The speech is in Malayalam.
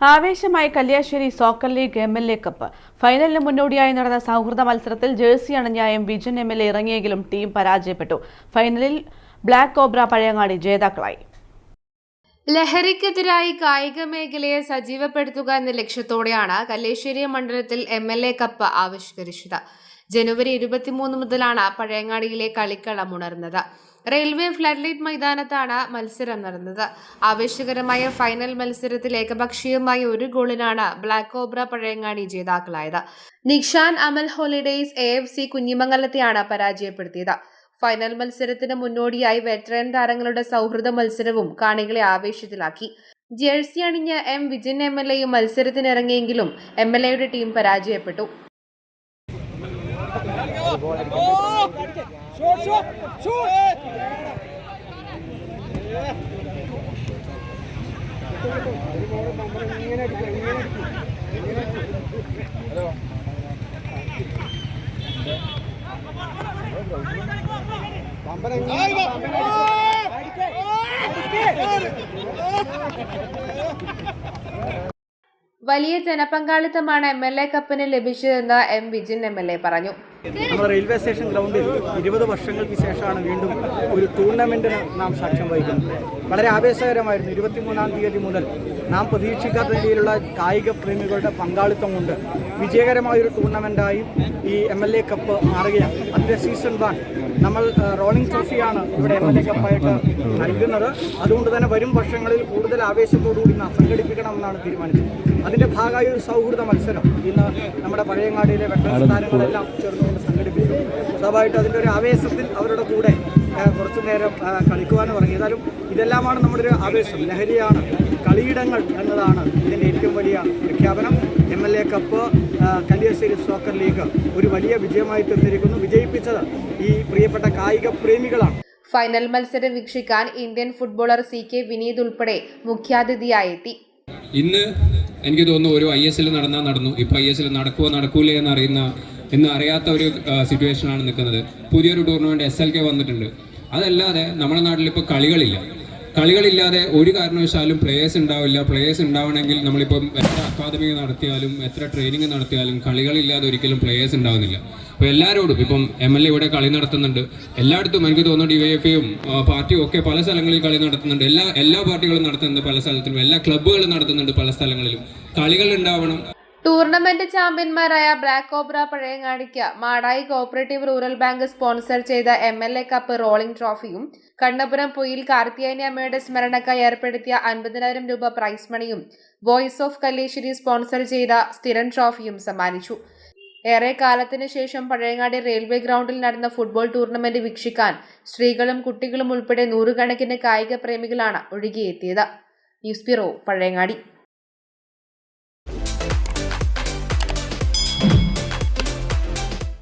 ആവേശമായി Kalliasseri soccer league MLA cup ഫൈനലിന് മുന്നോടിയായി നടന്ന സൗഹൃദ മത്സരത്തിൽ ജേഴ്സി അണിഞ്ഞ വിജൻ MLA ഇറങ്ങിയെങ്കിലും ടീം പരാജയപ്പെട്ടു. ഫൈനലിൽ ബ്ലാക്ക് കോബ്ര പഴയങ്ങാടി ജേതാക്കളായി. ലഹരിക്കെതിരായി കായിക മേഖലയെ സജീവപ്പെടുത്തുക എന്ന ലക്ഷ്യത്തോടെയാണ് കല്യാശ്ശേരി മണ്ഡലത്തിൽ MLA കപ്പ് ആവിഷ്കരിച്ചത്. ജനുവരി 23 മുതലാണ് പഴയങ്ങാടിയിലെ കളിക്കളം ഉണർന്നത്. റെയിൽവേ ഫ്ലഡ് മൈതാനത്താണ് മത്സരം നടന്നത്. ആവേശകരമായ ഫൈനൽ മത്സരത്തിൽ ഏകപക്ഷീയമായ 1 ഗോളിനാണ് ബ്ലാക്ക് കോബ്ര പഴയങ്ങാടി ജേതാക്കളായത്. നിഷാൻ അമൽ ഹോളിഡേയ്സ് AFC കുഞ്ഞിമംഗലത്തെയാണ് പരാജയപ്പെടുത്തിയത്. ഫൈനൽ മത്സരത്തിന് മുന്നോടിയായി വെറ്ററൻ താരങ്ങളുടെ സൗഹൃദ മത്സരവും കാണികളെ ആവേശത്തിലാക്കി. ജേഴ്സി അണിഞ്ഞ വിജൻ MLAയും മത്സരത്തിനിറങ്ങിയെങ്കിലും MLAയുടെ ടീം പരാജയപ്പെട്ടു. വലിയ ജനപങ്കാളിത്തമാണ് MLA കപ്പിന് ലഭിച്ചതെന്ന് വിജൻ MLA പറഞ്ഞു. നമ്മുടെ റെയിൽവേ സ്റ്റേഷൻ ഗ്രൗണ്ടിൽ 20 വർഷങ്ങൾക്ക് ശേഷമാണ് വീണ്ടും ഒരു ടൂർണമെന്റിന് നാം സാക്ഷ്യം വഹിക്കുന്നത്. വളരെ ആവേശകരമായിരുന്നു. 23-ാം തീയതി മുതൽ നാം പ്രതീക്ഷിക്കാത്ത രീതിയിലുള്ള കായിക പ്രേമികളുടെ പങ്കാളിത്തം കൊണ്ട് വിജയകരമായൊരു ടൂർണമെന്റായി ഈ MLA കപ്പ് മാറുകയാണ്. അതിൻ്റെ സീസൺ 1 നമ്മൾ റോളിംഗ് ട്രോഫിയാണ് ഇവിടെ MLA കപ്പായിട്ട് നൽകുന്നത്. അതുകൊണ്ട് തന്നെ വരും വർഷങ്ങളിൽ കൂടുതൽ ആവേശത്തോടുകൂടി നാം സംഘടിപ്പിക്കണമെന്നാണ് തീരുമാനിച്ചത്. അതിൻ്റെ ഭാഗമായി ഒരു സൗഹൃദ മത്സരം ഇന്ന് നമ്മുടെ പഴയങ്ങാടിയിലെ വെറ്ററൻ താരങ്ങളെല്ലാം ചേർന്നുകൊണ്ട് സംഘടിപ്പിച്ചു. സ്വാഭാവികമായിട്ട് അതിൻ്റെ ഒരു ആവേശത്തിൽ അവരുടെ കൂടെ കുറച്ചു നേരം കളിക്കുവാൻ തുടങ്ങി. ഏതായാലും ഇതെല്ലാമാണ് നമ്മുടെ ഒരു ആവേശം. ലഹരിയാണ് കളിയിടങ്ങൾ എന്നതാണ് ഇതിൻ്റെ ഏറ്റവും വലിയ പ്രഖ്യാപനം. MLA cup Kalliasseri soccer league ഒരു വലിയ വിജയമായി തീർന്നിരിക്കുന്നു. വിജയിപ്പിച്ചത് ഈ പ്രിയപ്പെട്ട കായിക പ്രേമികളാണ്. ഫൈനൽ മത്സരം വീക്ഷിക്കാൻ ഇന്ത്യൻ ഫുട്ബോളർ CK വിനീത് ഉൾപ്പെടെ മുഖ്യാതിഥിയായി എത്തി. ഇന്ന് എനിക്ക് തോന്നുന്നു ഒരു ISL നടന്നു. ഇപ്പോൾ ISL നടക്കൂലേ എന്ന് അറിയാത്ത ഒരു സിറ്റുവേഷനാണ് നിൽക്കുന്നത്. പുതിയൊരു ടൂർണമെൻറ്റ് SLK വന്നിട്ടുണ്ട്. അതല്ലാതെ നമ്മുടെ നാട്ടിൽ ഇപ്പോൾ കളികളില്ലാതെ ഒരു കാരണവശാലും പ്ലേയേഴ്സ് ഉണ്ടാവില്ല. പ്ലേയേഴ്സ് ഉണ്ടാവണമെങ്കിൽ നമ്മളിപ്പം എത്ര അക്കാദമി നടത്തിയാലും എത്ര ട്രെയിനിങ് നടത്തിയാലും കളികളില്ലാതെ ഒരിക്കലും പ്ലേയേഴ്സ് ഉണ്ടാവുന്നില്ല. അപ്പോൾ എല്ലാവരോടും ഇപ്പം MLA ഇവിടെ കളി നടത്തുന്നുണ്ട്. എല്ലായിടത്തും എനിക്ക് തോന്നുന്നു DYFയും പാർട്ടിയും ഒക്കെ പല സ്ഥലങ്ങളിൽ കളി നടത്തുന്നുണ്ട്. എല്ലാ പാർട്ടികളും നടത്തുന്നുണ്ട് പല സ്ഥലത്തിലും. എല്ലാ ക്ലബ്ബുകളും നടത്തുന്നുണ്ട് പല സ്ഥലങ്ങളിലും. കളികൾ ഉണ്ടാവണം. ടൂർണമെന്റ് ചാമ്പ്യന്മാരായ ബ്ലാക്ക് കോബ്ര പഴയങ്ങാടിക്ക് Madayi cooperative rural bank sponsor ചെയ്ത MLA കപ്പ് റോളിംഗ് ട്രോഫിയും കണ്ണപുരം പൊയിൽ കാർത്തിയായനി അമ്മയുടെ സ്മരണക്കായി ഏർപ്പെടുത്തിയ 50,000 രൂപ പ്രൈസ് മണിയും വോയിസ് ഓഫ് കല്യാശ്ശേരി സ്പോൺസർ ചെയ്ത സ്ഥിരം ട്രോഫിയും സമ്മാനിച്ചു. ഏറെ കാലത്തിന് ശേഷം പഴയങ്ങാടി റെയിൽവേ ഗ്രൗണ്ടിൽ നടന്ന ഫുട്ബോൾ ടൂർണമെന്റ് വീക്ഷിക്കാൻ സ്ത്രീകളും കുട്ടികളും ഉൾപ്പെടെ 100 കണക്കിന് കായിക പ്രേമികളാണ് ഒഴുകിയെത്തിയത്. News bureau, Pazhayangadi.